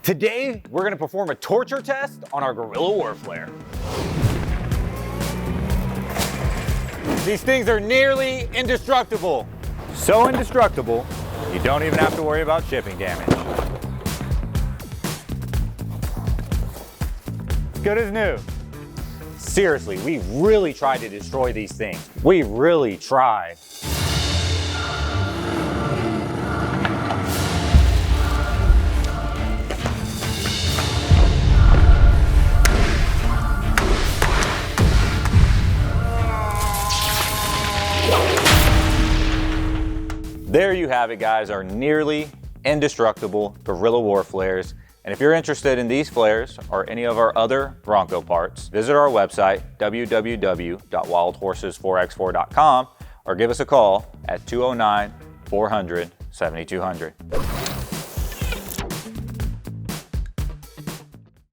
Today, we're gonna perform a torture test on our Gorilla Warflare. These things are nearly indestructible. So indestructible, you don't even have to worry about shipping damage. Good as new. Seriously, we really tried to destroy these things. We really tried. There you have it, guys, our nearly indestructible Gorilla Warflares. And if you're interested in these flares or any of our other Bronco parts, visit our website, www.wildhorses4x4.com, or give us a call at 209-400-7200.